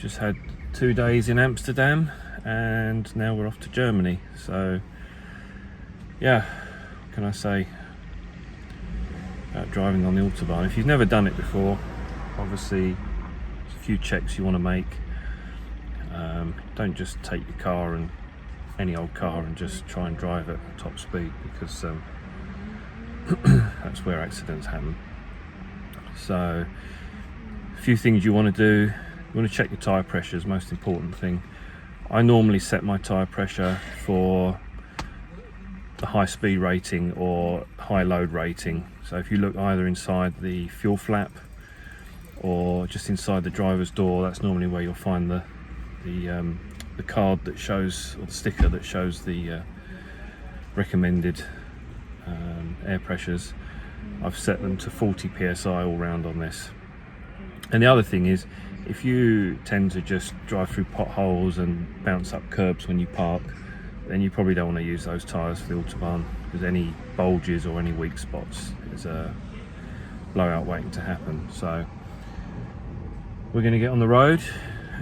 just had 2 days in Amsterdam and now we're off to Germany. So yeah, what can I say about driving on the Autobahn? If you've never done it before, obviously there's a few checks you want to make. Don't just take your car and any old car and just try and drive at top speed, because that's where accidents happen. So a few things you want to do. You want to check your tyre pressure, is the most important thing. I normally set my tyre pressure for the high speed rating or high load rating. So if you look either inside the fuel flap or just inside the driver's door, that's normally where you'll find the card that shows, or the sticker that shows the recommended air pressures. I've set them to 40 psi all round on this. And the other thing is, if you tend to just drive through potholes and bounce up curbs when you park, then you probably don't want to use those tyres for the Autobahn, because any bulges or any weak spots is a blowout waiting to happen. So we're going to get on the road.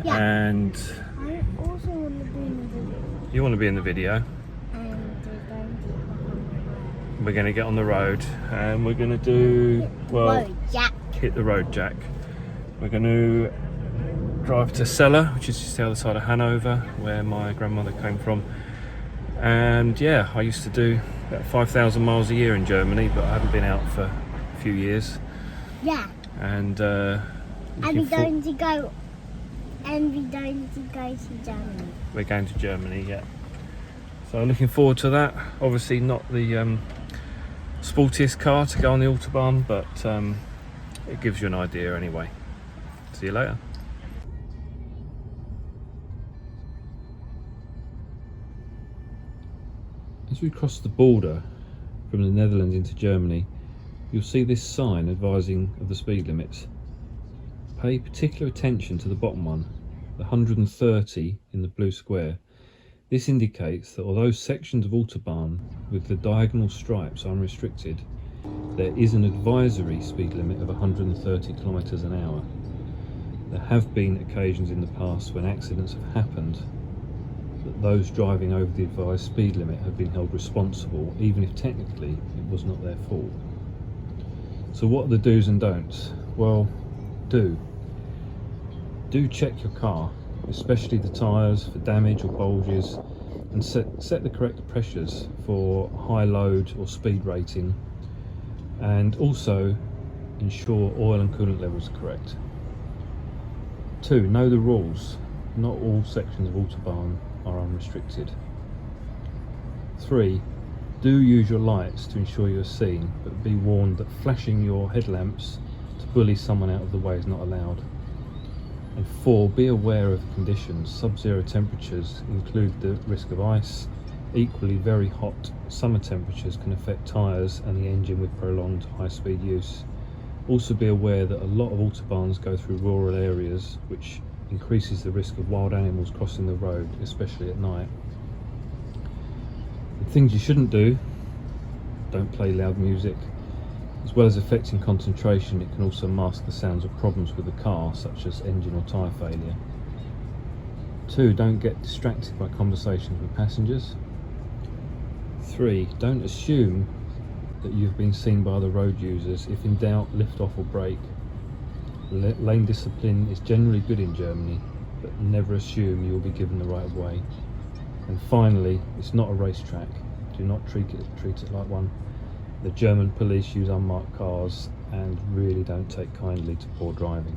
Yeah. And I also want to be in the video. you want to be in the video. We're going to get on the road and we're going to do, well, Road jack. hit the road jack. We're going to drive to Celle, which is just the other side of Hanover, where my grandmother came from. And yeah, I used to do about 5,000 miles a year in Germany, but I haven't been out for a few years. Yeah. And And we're going to go to Germany. we're going to Germany, yeah. So looking forward to that. Obviously not the sportiest car to go on the Autobahn, but it gives you an idea anyway. See you later. As we cross the border from the Netherlands into Germany, you'll see this sign advising of the speed limits. Pay particular attention to the bottom one, the 130 in the blue square. This indicates that although sections of Autobahn with the diagonal stripes are unrestricted, there is an advisory speed limit of 130 kilometers an hour. There have been occasions in the past when accidents have happened that those driving over the advised speed limit have been held responsible, even if technically it was not their fault. So what are the do's and don'ts? Well, do check your car, especially the tyres, for damage or bulges, and set the correct pressures for high load or speed rating, and also ensure oil and coolant levels are correct. 2, know the rules. Not all sections of Autobahn are unrestricted. 3, do use your lights to ensure you're seen, but be warned that flashing your headlamps to bully someone out of the way is not allowed. And 4, be aware of conditions. Sub-zero temperatures include the risk of ice. Equally, very hot summer temperatures can affect tyres and the engine with prolonged high-speed use. Also be aware that a lot of Autobahns go through rural areas, which increases the risk of wild animals crossing the road, especially at night. The things you shouldn't do: don't play loud music. As well as affecting concentration, it can also mask the sounds of problems with the car, such as engine or tyre failure. 2, don't get distracted by conversations with passengers. 3, don't assume that you've been seen by other road users. If in doubt, lift off or brake. Lane discipline is generally good in Germany, but never assume you will be given the right of way. And finally, it's not a racetrack. Do not treat it like one. The German police use unmarked cars and really don't take kindly to poor driving.